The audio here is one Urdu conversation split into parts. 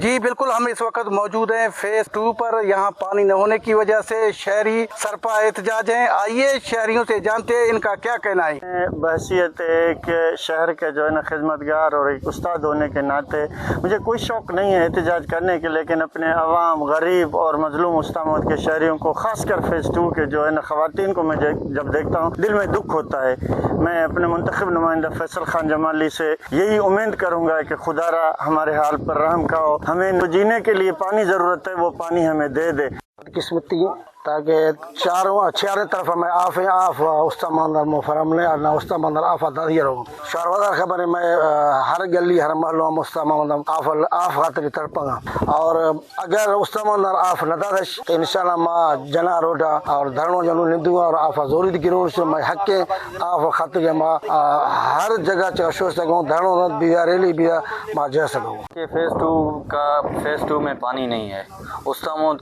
جی بالکل، ہم اس وقت موجود ہیں فیز 2 پر۔ یہاں پانی نہ ہونے کی وجہ سے شہری سرپا احتجاج ہیں۔ آئیے شہریوں سے جانتے ہیں ان کا کیا کہنا ہے۔ بحیثیت ایک شہر کے جو ہے نا خدمتگار اور ایک استاد ہونے کے ناطے مجھے کوئی شوق نہیں ہے احتجاج کرنے کے، لیکن اپنے عوام، غریب اور مظلوم استامود کے شہریوں کو، خاص کر فیز 2 کے جو ہے نا خواتین کو میں جب دیکھتا ہوں دل میں دکھ ہوتا ہے۔ میں اپنے منتخب نمائندہ فیصل خان جمالی سے یہی امید کروں گا کہ خدا را ہمارے حال پر رحم کھاؤ، ہمیں جینے کے لیے پانی ضرورت ہے، وہ پانی ہمیں دے دے۔ قسمتی تاکہ چاروں طرف ہمیں آف استعمال فرملے اور نہ استعمال آف دادیر ہو شہروادہ خبر ہے۔ میں ہر گلی ہر محلوں میں استعمال آف خاطر طرف اور اگر استعمال آف نہ دادش تو انشاءاللہ ما جنا روڈا اور دھرنوں جنوں ندو اور آف ضروری گرو سے میں حق کے آف خاطر ما ہر جگہ چوشو سکوں دھرنوں بھی ریلی بھی ما جا سکوں کہ فیز 2 میں پانی نہیں ہے۔ استامود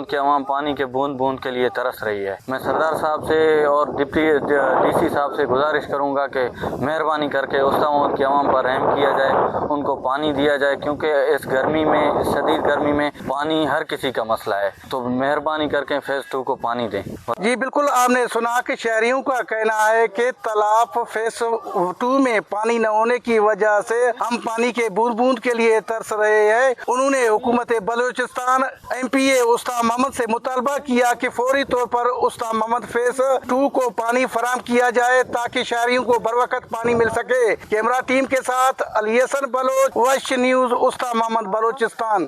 کے عوام پانی کے بوند بوند کے لیے ترس رہی ہے۔ میں سردار صاحب سے اور ڈپٹی ڈی سی صاحب سے گزارش کروں گا کہ مہربانی کر کے استامود کے عوام پر رحم کیا جائے، ان کو پانی دیا جائے، کیونکہ اس گرمی میں، اس شدید گرمی میں پانی ہر کسی کا مسئلہ ہے۔ تو مہربانی کر کے فیز 2 کو پانی دیں۔ جی بالکل، آپ نے سنا کہ شہریوں کا کہنا ہے کہ تالاب فیز 2 میں پانی نہ ہونے کی وجہ سے ہم پانی کے بوند بوند کے لیے ترس رہے ہیں۔ انہوں نے حکومت بلوچستان MPA استاد محمد سے مطالبہ کیا کہ فوری طور پر استاد محمد فیز 2 کو پانی فراہم کیا جائے تاکہ شہریوں کو بروقت پانی مل سکے۔ کیمرہ ٹیم کے ساتھ علی حسن بلوچ، ویسٹ نیوز، استاد محمد، بلوچستان۔